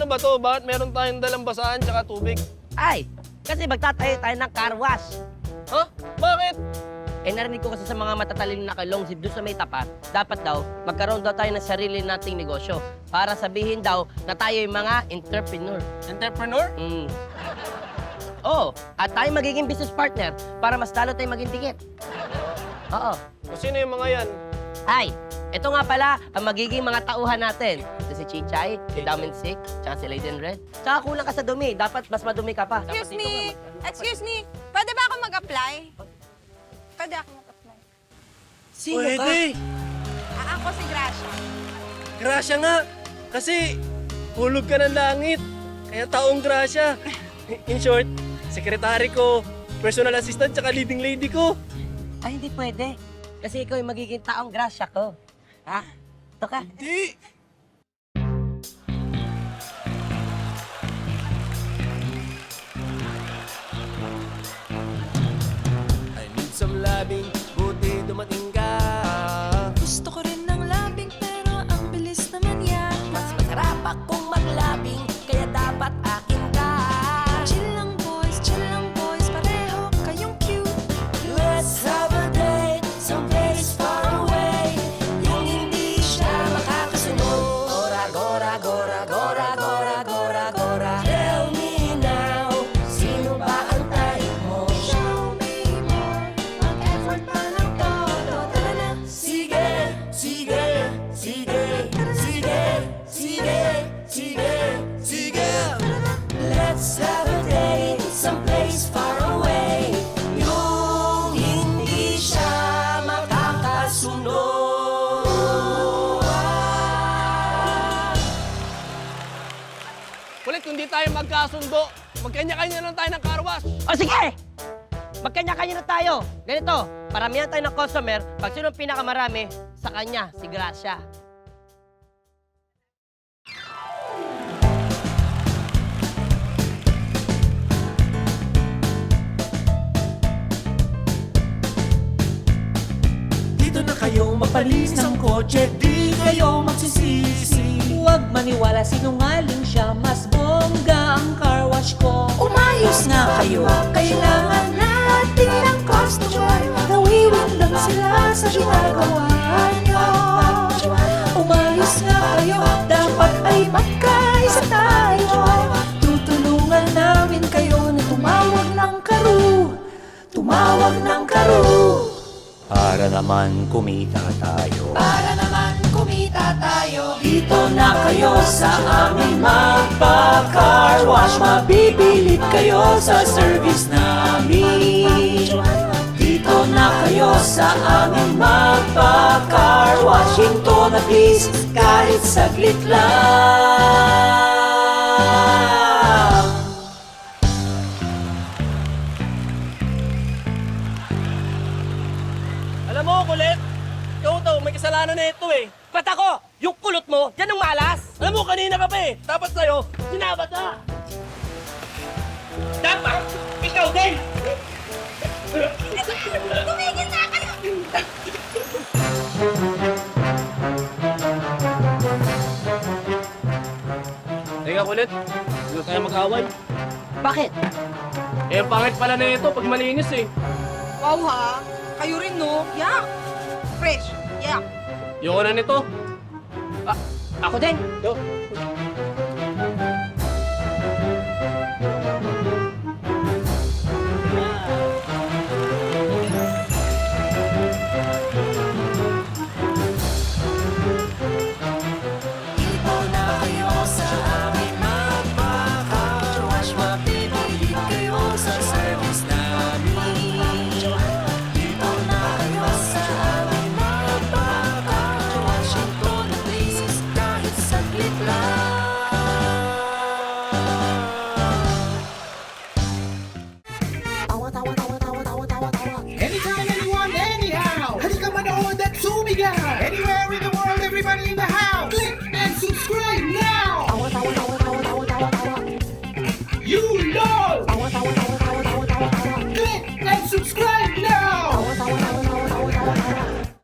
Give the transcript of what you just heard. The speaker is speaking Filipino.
Ano ba to? Bakit meron tayong dalang basahan tsaka tubig? Ay, kasi magtatayo tayo ng car wash. Ha? Bakit? Eh narinig ko kasi sa mga matatalino na kalong doon sa may tapat, dapat daw magkaroon daw tayo ng sarili nating negosyo para sabihin daw na tayo yung mga entrepreneur. Entrepreneur? Oo, at tayo magiging business partner para mas lalo tayo maging dikit. Oo. O sino yung mga yan? Ay, ito nga pala ang magiging mga tauhan natin. Ito si Chichay, si Daminsik, tsaka si Lady Red. Tsaka kulang ka sa dumi, dapat mas madumi ka pa. Dapat Excuse dito me! ka Excuse me! Pwede ba ako mag-apply? Pwede ako mag-apply. Sino ka? Pwede. Ako si Gracia. Grasya nga. Kasi hulog ka ng langit. Kaya taong grasya. In short, sekretary ko, personal assistant, tsaka leading lady ko. Ay, hindi pwede. Kasi ikaw yung magiging taong grasya ko. Ha? Ito ka. Hindi. I need some labing, buti dumating ka. Gusto ko rin ng labing pero ang bilis naman yan. Mas masarap akong maglabing, kaya dapat akin ka. Chill lang boys, pareho kayong cute. Let's have a date, someplace far away. Yung hindi siya makakasunod. Gora, gora, gora, gora, gora, gora, gora. Tell me now, sino ba ang type mo? Show me more, mag-effort pa ng todo. Tara na, Sige, sige, sige, sige, sige, sige, sige. Let's have a date, someplace far away. Yung hindi siya makakasunod. Kulit, kung di tayo magkasundo, magkanya-kanya lang tayo ng car wash. O sige! Magkanya-kanya na tayo. Ganito, paramihan tayo ng customer. Pag sino ang pinakamarami, sa kanya, si Gracia. Dito na kayo mapalis ng kotse, di kayo magsisisi. Huwag maniwala sinungaling siya, mas bongga ang car wash ko. umayos nga kayo. Kailangan natin ng customer. Nawiwin lang sila sa ginagawa nyo. Umayos nga kayo, dapat ay magkaisa tayo. Tutulungan namin kayo na tumawag ng karu. Tumawag ng karu. Para naman kumita tayo. Para naman kumita tayo. Dito na kayo sa amin magpa-car wash. Mabibilib kayo sa service namin. Dito na kayo sa amin magpa-car wash. Hinto na please, kahit saglit lang. Alam mo, kulit, ikaw daw, may kasalanan na ito eh. Ba't ako? Yung kulot mo, yan ang malas. Alam mo, kanina ka pa eh. Dapat sa'yo, sinabat na. Dapat, ikaw din. Tumigil na kayo! Teka, kulit, hindi tayo mag-away. Bakit? Eh, ang pangit pala na ito pag malinis eh. Wow ha! Kayo rin no? Yak! Fresh! Yak! Ayoko na nito. Ako din. Yo.